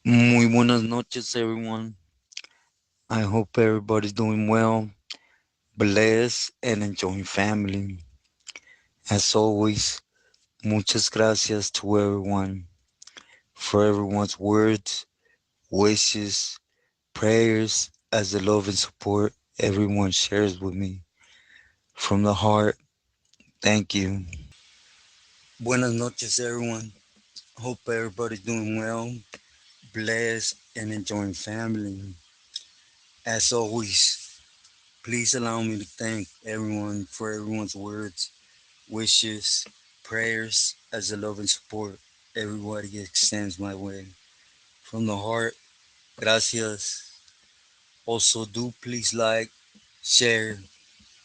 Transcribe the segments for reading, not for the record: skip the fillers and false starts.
Muy buenas noches, everyone. I hope everybody's doing well, blessed, and enjoying family. As always, muchas gracias to everyone for everyone's words, wishes, prayers, as the love and support everyone shares with me. From the heart, thank you. Buenas noches, everyone. Hope everybody's doing well, blessed, and enjoying family. As always, please allow me to thank everyone for everyone's words, wishes, prayers, as the love and support everybody extends my way. From the heart, gracias. Also, do please like, share,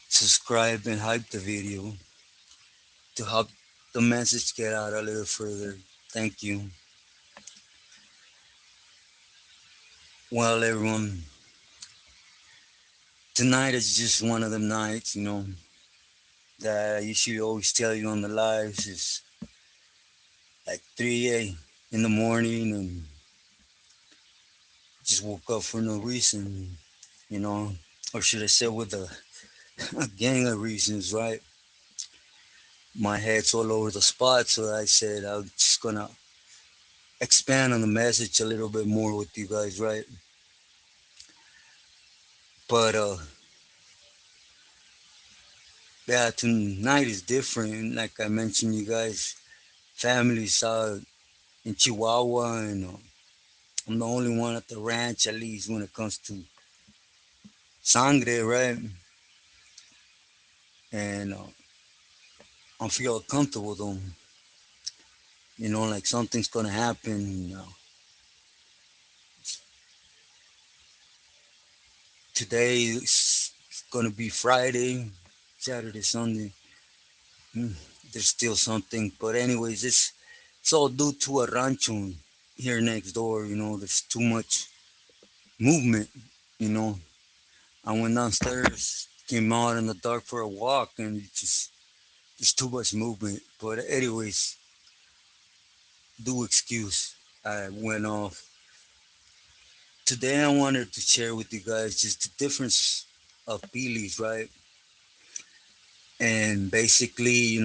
subscribe, and hype the video to help the message get out a little further. Thank you. Well, everyone, tonight is just one of them nights, that I usually always tell you on the lives is like 3 in the morning and just woke up for no reason, you know, or should I say with a gang of reasons, right? My head's all over the spot, so I said I'm just gonna expand on the message a little bit more with you guys, right? But yeah, tonight is different. Like I mentioned, you guys, families out in Chihuahua, and I'm the only one at the ranch, at least when it comes to sangre, right? And I feel comfortable though, like something's gonna happen. Today is gonna be Friday, Saturday, Sunday. Hmm, there's still something, but anyways, it's all due to a rancho here next door. There's too much movement. You know, I went downstairs, came out in the dark for a walk, and it just there's too much movement. But anyways, do excuse. I went off. Today I wanted to share with you guys just the difference of beliefs, right? And basically,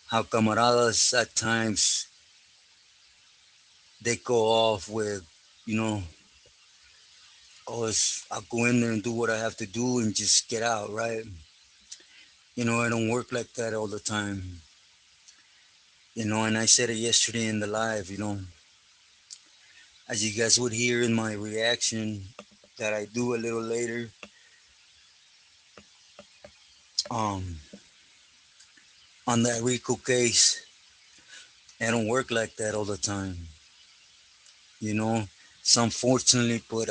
how camaradas at times they go off with, you know, I'll go in there and do what I have to do and just get out, right? I don't work like that all the time, and I said it yesterday in the live, as you guys would hear in my reaction that I do a little later, um, on that Rico case, I don't work like that all the time, you know. It's unfortunately, but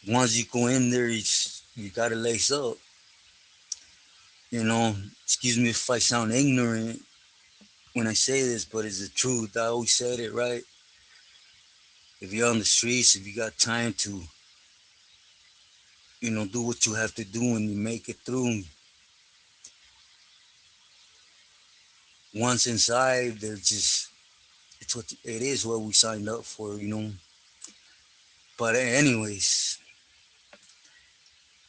once you go in there, you gotta lace up, you know. Excuse me if I sound ignorant when I say this, but it's the truth. I always said it, right? If you're on the streets, if you got time to, do what you have to do and you make it through, once inside, they're just, it's what it is, what we signed up for. But anyways,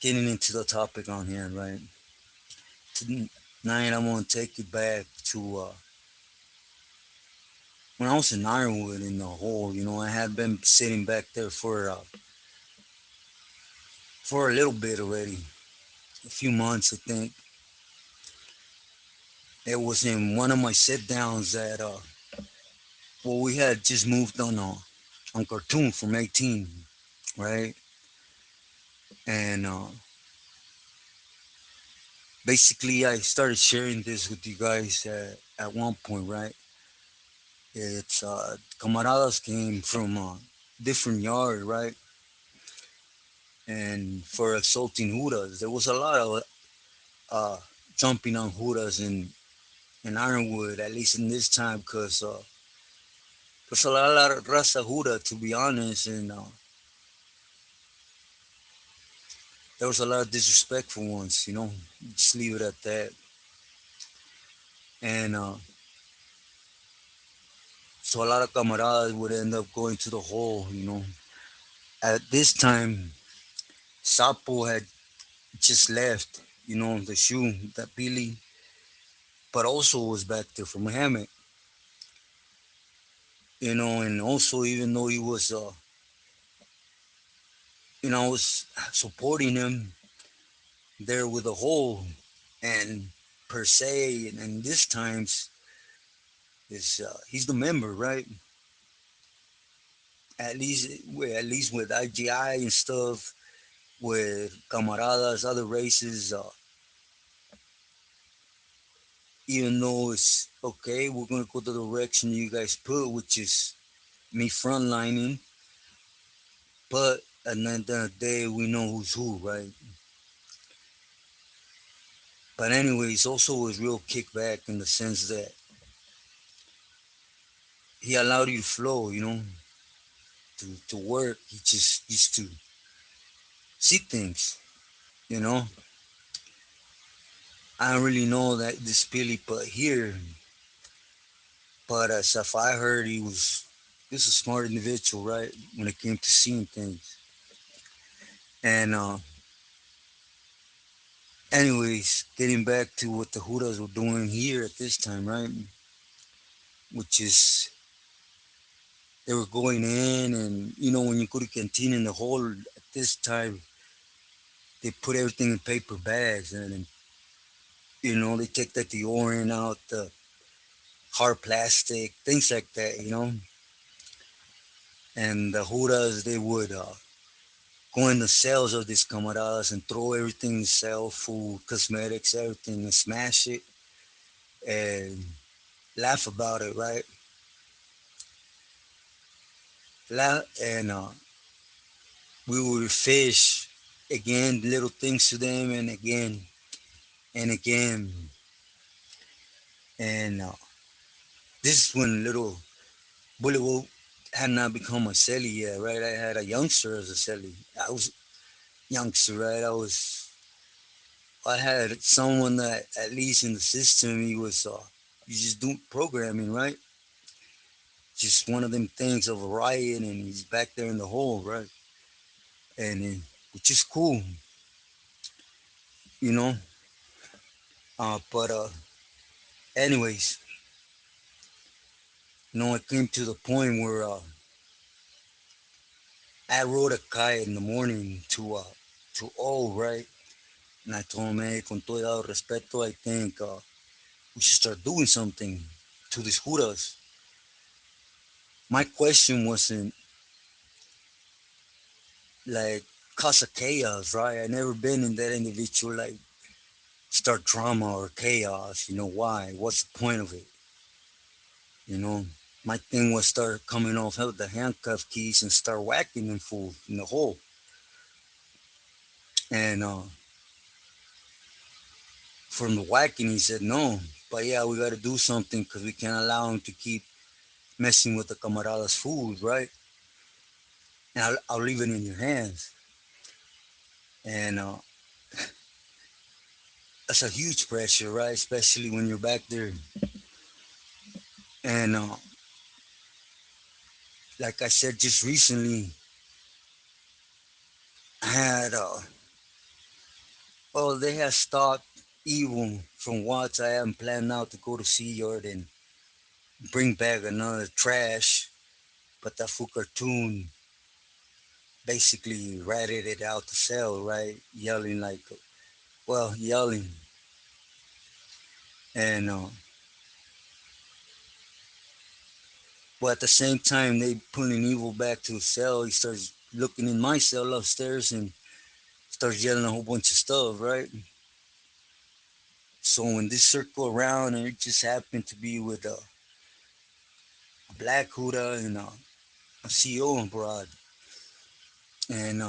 getting into the topic on here, right? Tonight, I'm gonna take you back to when I was in Ironwood in the hole. I had been sitting back there for a little bit already, a few months, I think. It was in one of my sit downs that well, we had just moved on cartoon from 18, right? And basically, I started sharing this with you guys at one point, right? It's camaradas came from a different yard, right? And for assaulting huras, there was a lot of uh, jumping on huras in Ironwood, at least in this time, because there's a lot of raza hura, to be honest, and there was a lot of disrespectful ones. Just leave it at that. And So a lot of camaradas would end up going to the hole. At this time, Sapo had just left, the shoe, that Billy, but also was back there for Muhammad, and also even though he was, I was supporting him there with the hole, and per se, and this times is he's the member, right? At least with IGI and stuff, with camaradas, other races, even though it's okay, we're gonna go the direction you guys put, which is me frontlining. But at the end of the day, we know who's who, right? But anyways, also was real kickback in the sense that he allowed you to flow, to work. He just used to see things, you know. I don't really know that this Billy, but here, but as if I heard, he was a smart individual, right? When it came to seeing things, and anyways, getting back to what the Hudas were doing here at this time, right? Which is they were going in, and when you go to canteen in the hall at this time, they put everything in paper bags, and then, they take the deodorant out, the hard plastic, things like that, And the Hudas, they would go in the cells of these camaradas and throw everything in the cell, food, cosmetics, everything, and smash it and laugh about it, right? And we would fish again, little things to them, and again and again. And this is when little Bully had not become a celly yet, right? I had a youngster as a celly. I was youngster, right? I had someone that at least in the system he was you just do programming, right? Just one of them things of a riot, and he's back there in the hole, right? And which is cool, you know. But anyways, it came to the point where I rode a kite in the morning to O, right? And I told him, hey, con todo respeto, I think we should start doing something to these juras. My question wasn't like cause of chaos, right? I never been in that individual like start drama or chaos. Why? What's the point of it? You know, my thing was start coming off of the handcuff keys and start whacking them fool in the hole. And from the whacking, he said no, but yeah, we got to do something because we can't allow him to keep messing with the camarada's food, right? And I'll leave it in your hands. And that's a huge pressure, right? Especially when you're back there. And like I said just recently, I had they had stopped evil from Watts. I hadn't planned out to go to Sea Yard and bring back another trash, but that fool cartoon basically ratted it out the cell, right? Yelling like, yelling, and but at the same time they pulling evil back to the cell. He starts looking in my cell upstairs and starts yelling a whole bunch of stuff, right? So when this circle around, and it just happened to be with a black Huda and a CEO abroad, and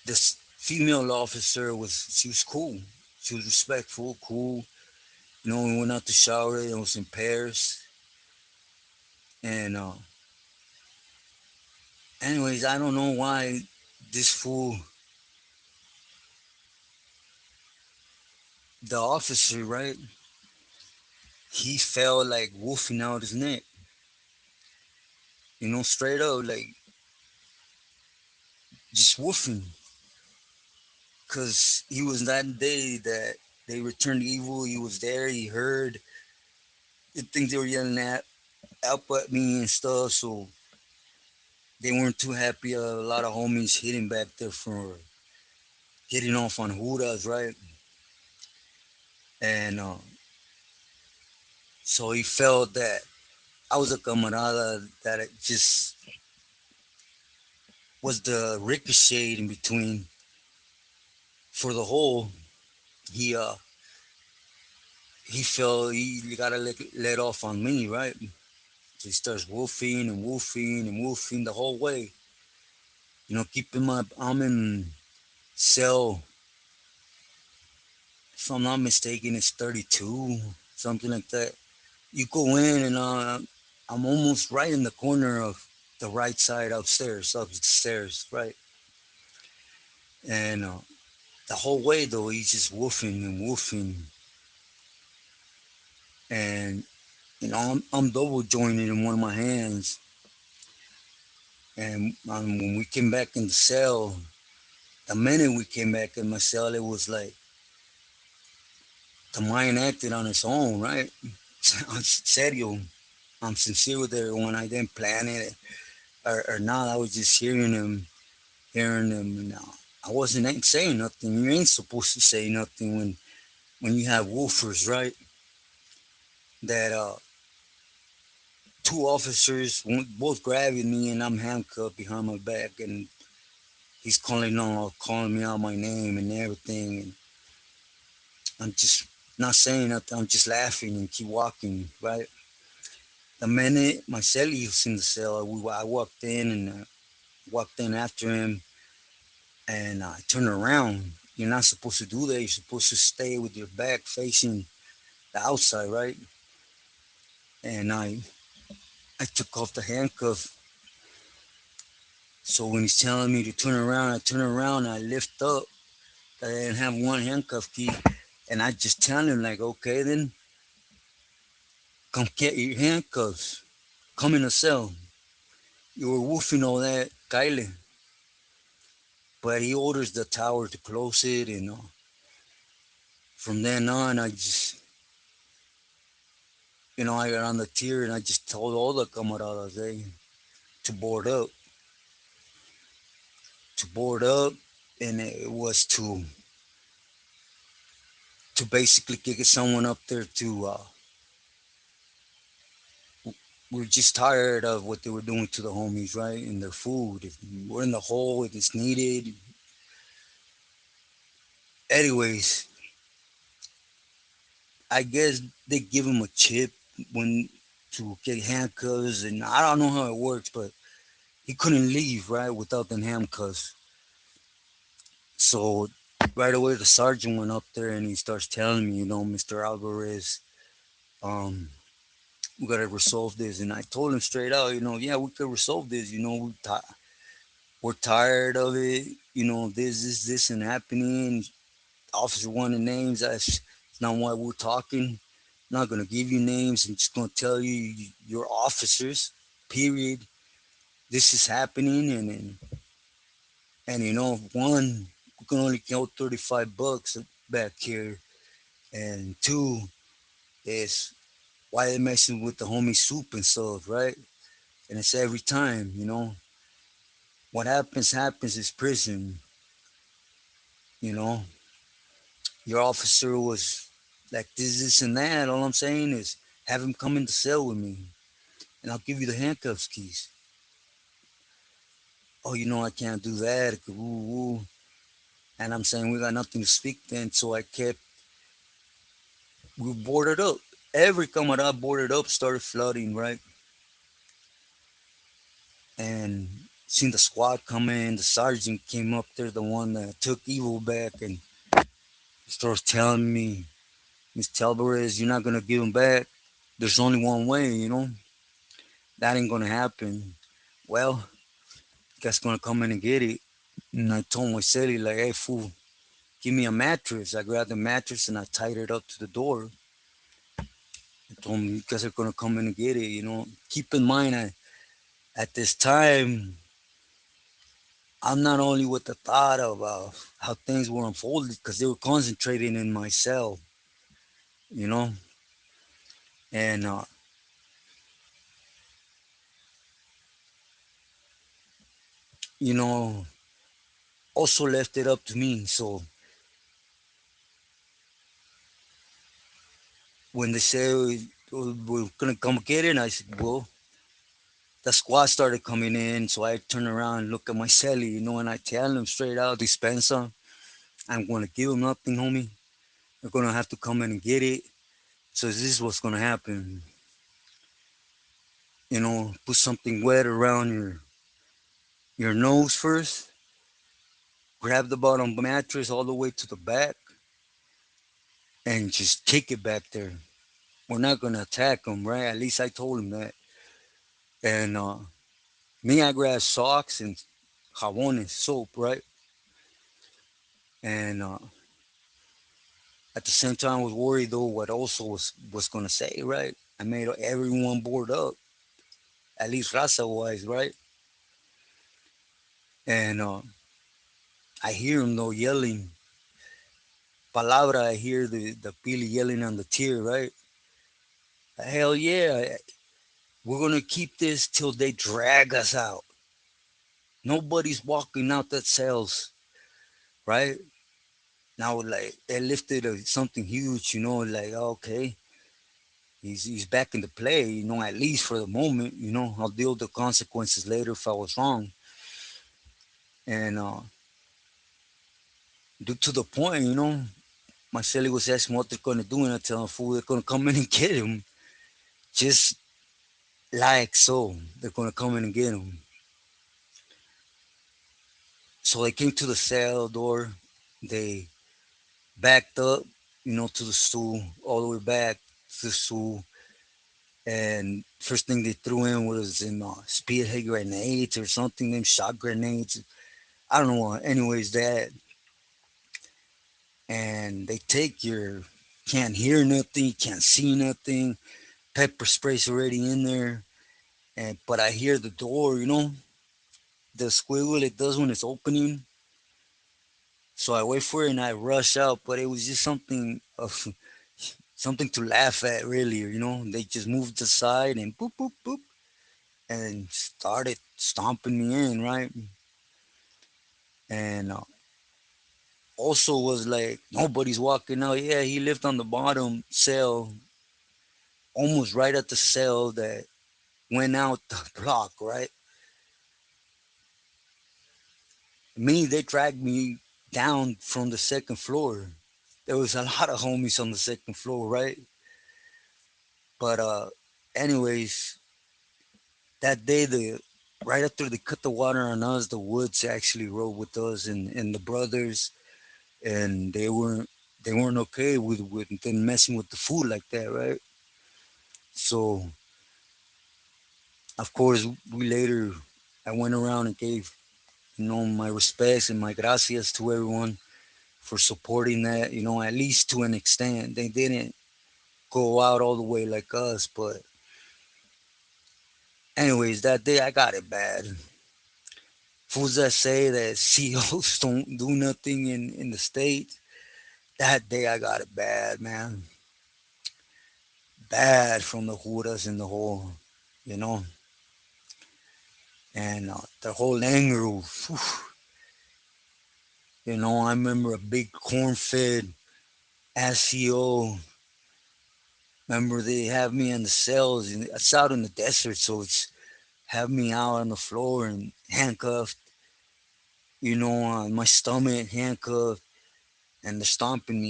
this female officer she was cool, she was respectful, cool. We went out to shower. It was in Paris, and anyways, I don't know why this fool, the officer, right? he felt like woofing out his neck, straight up, like just woofing. Because he was that day that they returned evil. He was there, he heard the things they were yelling at, out at me and stuff. So they weren't too happy. A lot of homies hitting back there for hitting off on Judas, right? And so he felt that I was a camarada that it just was the ricochet in between for the whole. He uh he felt he gotta let off on me, right? So he starts woofing and woofing and woofing the whole way. Keep in mind I'm in cell, if I'm not mistaken, it's 32, something like that. You go in and I'm almost right in the corner of the right side upstairs, up the stairs, right? And the whole way though, he's just woofing and woofing, and I'm double jointed in one of my hands. And when we came back in the cell, the minute we came back in my cell, it was like the mind acted on its own, right? I'm serio. I'm sincere with everyone. I didn't plan it or not. I was just hearing them. And, I ain't saying nothing. You ain't supposed to say nothing when you have woofers, right? That two officers, both grabbing me, and I'm handcuffed behind my back, and he's calling me out my name and everything, and I'm just not saying nothing. I'm just laughing and keep walking, right? The minute my cellie was in the cell, I walked in and walked in after him, and I turned around. You're not supposed to do that. You're supposed to stay with your back facing the outside, right? And I took off the handcuff. So when he's telling me to turn around, I turn around and I lift up. I didn't have one handcuff key. And I just tell him, like, okay, then come get your handcuffs. Come in the cell. You were woofing all that, Kyle. But he orders the tower to close it. And from then on, I got on the tier and I just told all the camaradas, hey, to board up. To board up. And it was to basically get someone up there to we're just tired of what they were doing to the homies, right? And their food. If we're in the hole, if it's needed. Anyways, I guess they give him a chip when to get handcuffs, and I don't know how it works, but he couldn't leave right without them handcuffs. So right away, the sergeant went up there and he starts telling me, Mr. Alvarez, um, we gotta resolve this. And I told him straight out, yeah, we could resolve this. We're tired of it. This, and happening. Officer wanted names. That's not why we're talking. I'm not gonna give you names. I'm just gonna tell you you're officers. Period. This is happening, and one, we can only count $35 back here, and two is why they messing with the homie soup and stuff, right? And it's every time, what happens is prison. You know, your officer was like this, and that. All I'm saying is have him come in the cell with me, and I'll give you the handcuffs keys. Oh, I can't do that. Woo, woo. And I'm saying we got nothing to speak then, so we boarded up. Every camarada boarded up started flooding, right? And seen the squad come in, the sergeant came up there, the one that took evil back, and starts telling me, Mr. Alvarez, you're not gonna give him back. There's only one way, that ain't gonna happen. Well, you guys gonna come in and get it. And I told my celly, like, hey, fool, give me a mattress. I grabbed the mattress and I tied it up to the door. Told me you guys are gonna come in and get it. Keep in mind, at this time, I'm not only with the thought of how things were unfolded because they were concentrating in my cell, you know, and you know, also left it up to me. So when they said we're gonna come get it, I said, well, the squad started coming in, so I turn around and look at my celly, and I tell them straight out, dispensa, I'm gonna give them nothing, homie. They're gonna have to come in and get it. So this is what's gonna happen. Put something wet around your nose first, grab the bottom mattress all the way to the back, and just kick it back there. We're not gonna attack them, right? At least I told him that. And me, I grabbed socks and jabón and soap, right? And at the same time, I was worried though what also was gonna say, right? I made everyone board up, at least raza wise, right? And I hear him though yelling palabra. I hear the pili yelling on the tier, right? Hell yeah, we're gonna keep this till they drag us out. Nobody's walking out that cells, right? Now, like they lifted something huge, like okay, he's back into play, at least for the moment. I'll deal with the consequences later if I was wrong. And due to the point, my celly was asking what they're gonna do, and I tell him, fool, they're gonna come in and get him, just like so. They're gonna come in and get him. So they came to the cell door. They backed up, to the stool, all the way back to the stool. And first thing they threw in was in spearhead grenades or something, them shot grenades. I don't know what. Anyways, that. And they take your, can't hear nothing, can't see nothing. Pepper spray's already in there. But I hear the door, the squiggle it does when it's opening. So I wait for it and I rush out, but it was just something of something to laugh at, really. They just moved aside and boop boop boop and started stomping me in, right? And also was like nobody's walking out. Yeah, he lived on the bottom cell, almost right at the cell that went out the block, right? Me, they dragged me down from the second floor. There was a lot of homies on the second floor, right? But anyways, that day the right after they cut the water on us, the Woods actually rode with us and the brothers, and they weren't okay with them messing with the food like that, right? So of course we later I went around and gave my respects and my gracias to everyone for supporting that, at least to an extent. They didn't go out all the way like us, but anyways, that day I got it bad. Fools that say that CEOs don't do nothing in the States, that day I got it bad, man. Bad from the Judas in the hole, you know. And the whole anger, whew, I remember a big corn fed SEO. Remember they have me in the cells, and it's out in the desert, so it's have me out on the floor and handcuffed, on my stomach, handcuffed, and they're stomping.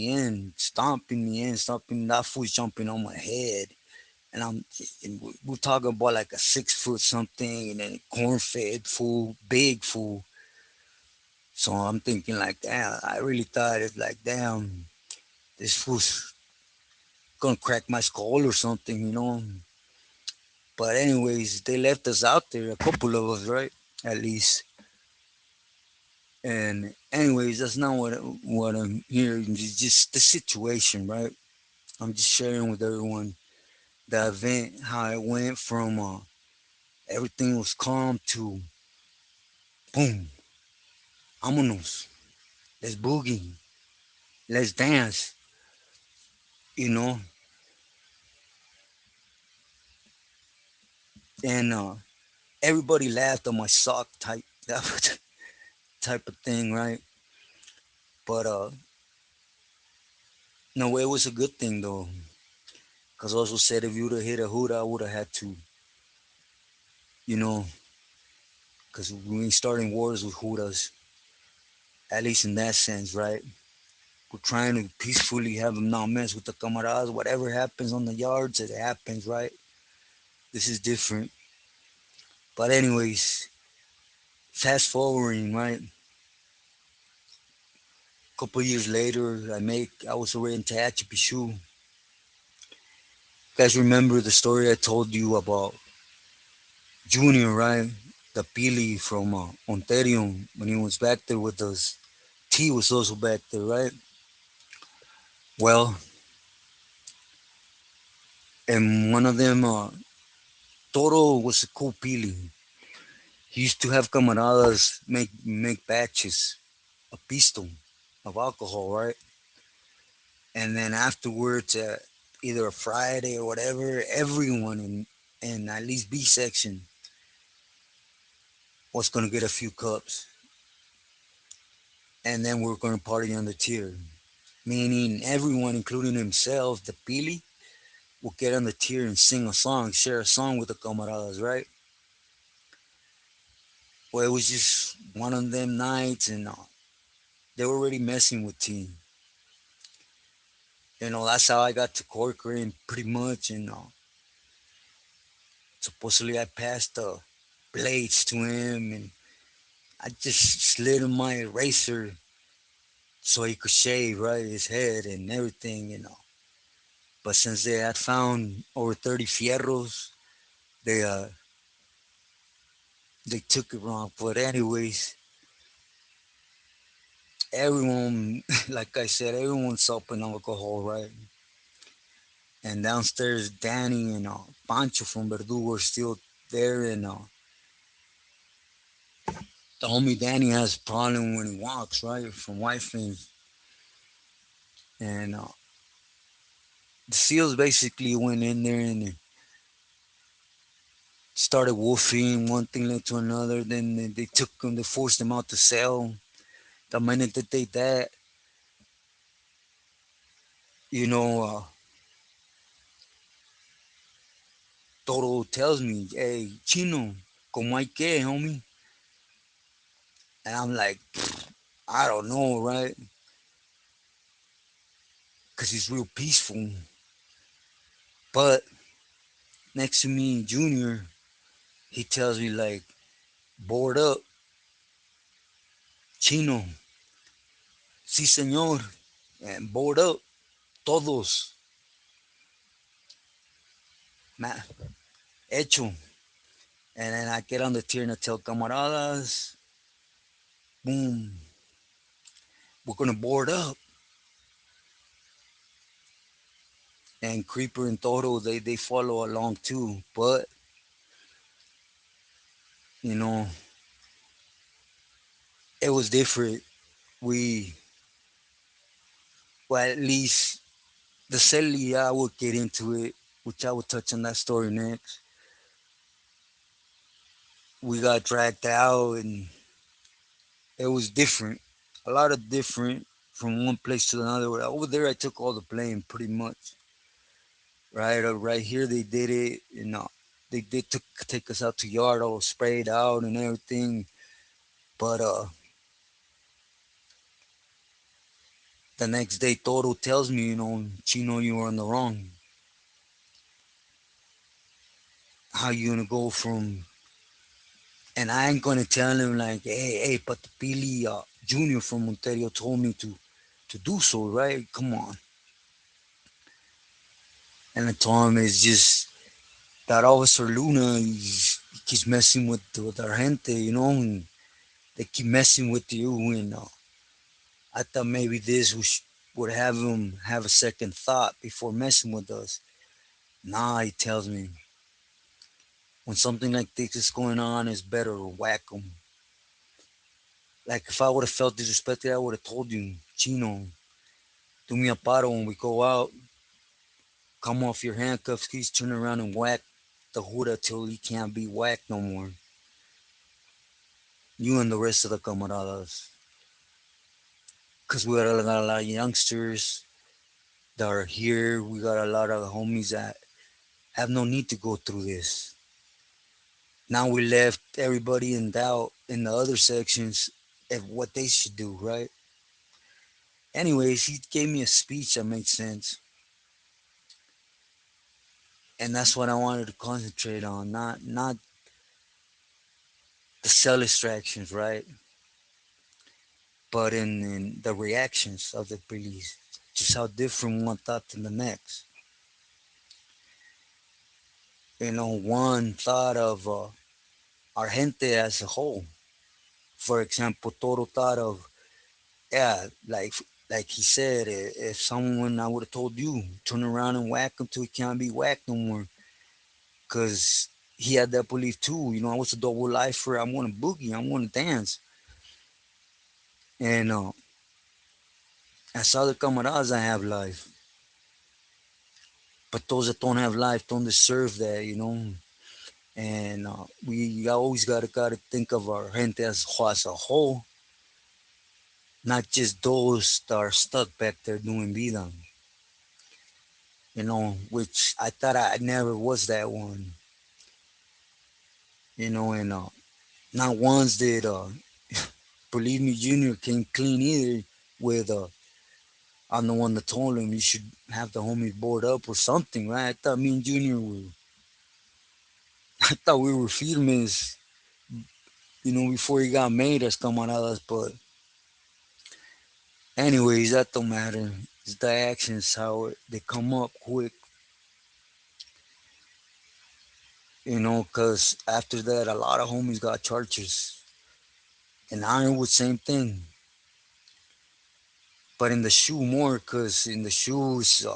That fool's jumping on my head, and we're talking about like a 6 foot something, and then corn fed fool, big fool. So I'm thinking like, damn, I really thought it's like, damn, this fool's gonna crack my skull or something. But anyways, they left us out there, a couple of us, right, at least. And anyways, that's not what I'm hearing. It's just the situation, right? I'm just sharing with everyone. the event, how it went from everything was calm to boom, vámonos, let's boogie, let's dance, you know, and everybody laughed on my sock type type of thing, right? But no, it was a good thing though, because also said if you would have hit a hood, I would have had to, you know, because we ain't starting wars with Judas, at least in that sense, right? We're trying to peacefully have them not mess with the camaradas. Whatever happens on the yards, it happens, right? This is different. But anyways, fast forwarding, right? A couple years later, I was already in Tachisu. You guys remember the story I told you about Junior, right? The Pili from Onterio when he was back there with us. T was also back there, right? Well, and one of them, Toro was a cool Pili. He used to have camaradas make batches of pistol of alcohol, right? And then afterwards, either a Friday or whatever, everyone in at least B section was gonna get a few cups, and then we're gonna party on the tier. Meaning everyone, including himself, the Pili, will get on the tier and sing a song, share a song with the camaradas, right? Well, it was just one of them nights, and they were already messing with team. That's how I got to Corcoran pretty much, and supposedly I passed the blades to him, and I just slid him my eraser so he could shave right his head and everything. But since they had found over 30 fierros, they uh they took it wrong. But anyways, everyone, like I said, everyone's supping alcohol, right? And downstairs, Danny and Pancho from Verdugo are still there, and the homie Danny has a problem when he walks, right, from wife and the seals basically went in there and started woofing. One thing led to another. Then they took him, they forced him out the cell. The minute that they did that, you know, Toro tells me, "Hey, Chino, como hay que, homie?" And I'm like, I don't know, right? Because he's real peaceful. But next to me, Junior, he tells me like, board up, Chino, sí señor, and board up, todos, hecho. And then I get on the tier and I tell camaradas, boom, we're gonna board up. And Creeper and Toro, they follow along too. But, you know, it was different. We, well, at least the Celly, I would get into it, which I will touch on that story next. We got dragged out and it was different. A lot of different from one place to another. Over there, I took all the blame pretty much. Right, right here they did it. They did take us out to yard, all sprayed out and everything. But the next day, Toro tells me, Chino, you were on the wrong. How you gonna go from? And I ain't gonna tell him like, hey, but the Billy Junior from Onterio told me to do so, right? Come on. And I told him it's just that Officer Luna, he keeps messing with our gente, and they keep messing with you. And I thought maybe this would have him have a second thought before messing with us. Nah, he tells me, when something like this is going on, it's better to whack them. Like if I would have felt disrespected, I would have told you, Chino, do me a paro when we go out. Come off your handcuffs, please turn around and whack the Huda till he can't be whacked no more. You and the rest of the camaradas. Because we got a lot of youngsters that are here. We got a lot of homies that have no need to go through this. Now we left everybody in doubt in the other sections of what they should do, right? Anyways, he gave me a speech that made sense. And that's what I wanted to concentrate on, not the cell distractions, right? But in the reactions of the police, just how different one thought than the next. One thought of our gente as a whole. For example, Toro thought of, yeah, like he said, if someone I would have told you, turn around and whack him till he can't be whacked no more, because he had that belief too. I was a double lifer. I want to boogie. I want to dance. And as other camaradas, I have life. But those that don't have life don't deserve that. And we always gotta think of our gente as a whole, not just those that are stuck back there doing vida. Which I thought I never was that one. And not once did believe me, Junior came clean either with I'm the one that told him you should have the homies board up or something, right? I thought me and Junior were, I thought we were firmes, before he got made as camaradas. But anyways, that don't matter. It's the actions, how they come up quick, because after that, a lot of homies got charges. And Ironwood, same thing. But in the shoe more, because in the shoes,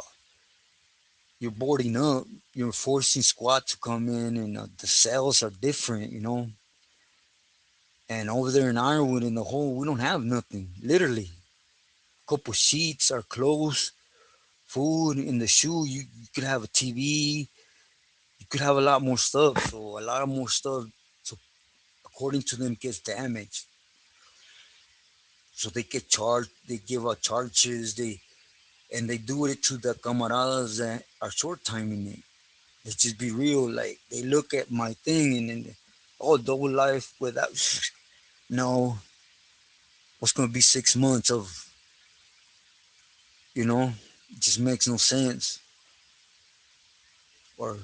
you're boarding up, you're forcing squad to come in, and the cells are different. And over there in Ironwood, in the hole, we don't have nothing, literally. Couple sheets, our clothes, food. In the shoe, you could have a TV, you could have a lot more stuff. So a lot of more stuff, so according to them, gets damaged. So they get charged, they give out charges, and they do it to the camaradas that are short timing it. Let's just be real. Like they look at my thing and then, oh, double life without. No, what's gonna be 6 months of, you know, it just makes no sense. Or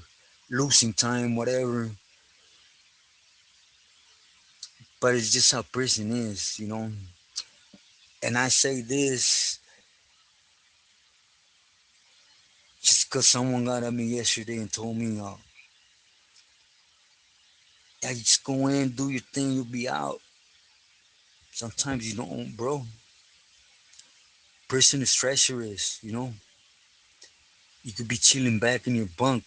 losing time, whatever. But it's just how prison is. And I say this just because someone got at me yesterday and told me, yeah, you just go in, do your thing, you'll be out. Sometimes you don't, bro. Prison is treacherous. You could be chilling back in your bunk,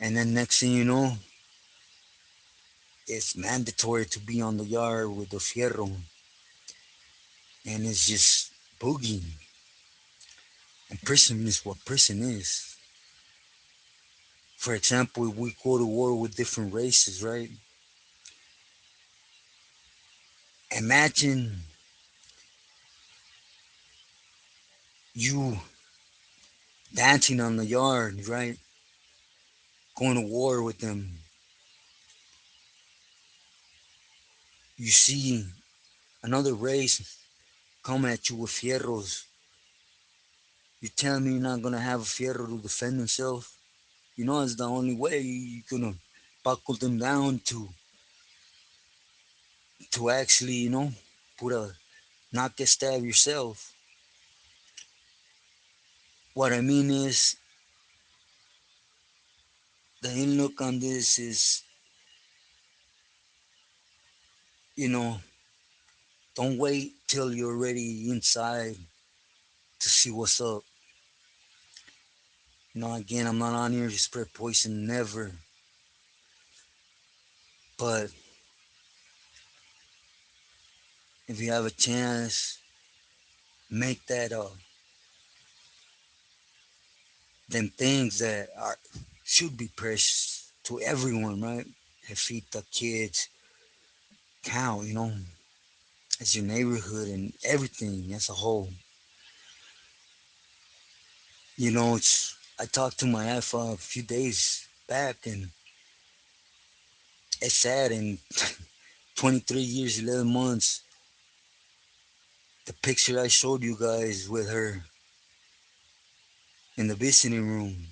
and then next thing you know, it's mandatory to be on the yard with the fierro, and it's just boogieing. And prison is what prison is. For example, if we go to war with different races, right? Imagine you dancing on the yard, right? Going to war with them. You see another race come at you with fierros. You tell me you're not gonna have a fierro to defend himself? It's the only way you're gonna buckle them down to actually, put a not get stabbed yourself. What I mean is the in look on this is, you know, don't wait till you're already inside to see what's up. Again, I'm not on here to spread poison, never. But if you have a chance, make that them things that are should be precious to everyone, right? Jefita, kids, count, as your neighborhood and everything as a whole. I talked to my wife a few days back, and it's sad. In 23 years, 11 months, the picture I showed you guys with her in the visiting room,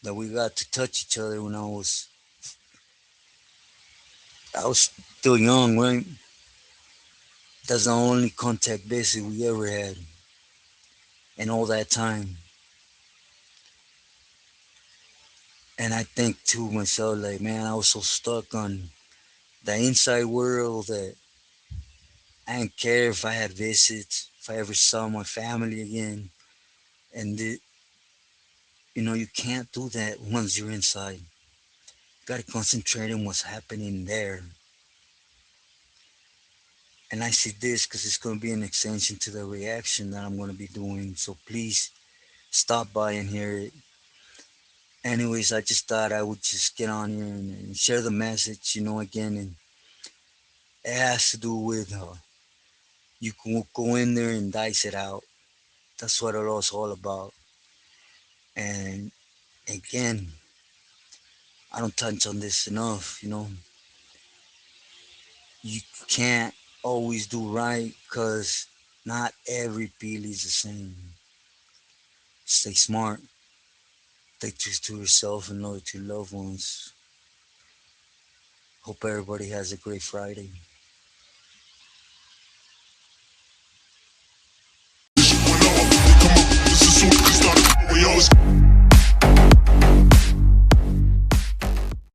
that we got to touch each other when I was still young, right? That's the only contact visit we ever had in all that time. And I think to myself, like, man, I was so stuck on the inside world that I didn't care if I had visits, if I ever saw my family again. And you can't do that once you're inside. You gotta concentrate on what's happening there. And I see this because it's gonna be an extension to the reaction that I'm gonna be doing. So please stop by and hear it. Anyways, I just thought I would just get on here and share the message, again. And it has to do with you can go in there and dice it out. That's what it was all about. And again, I don't touch on this enough. You can't always do right because not every pill is the same. Stay smart, stay true to yourself and loyal to your loved ones. Hope everybody has a great Friday.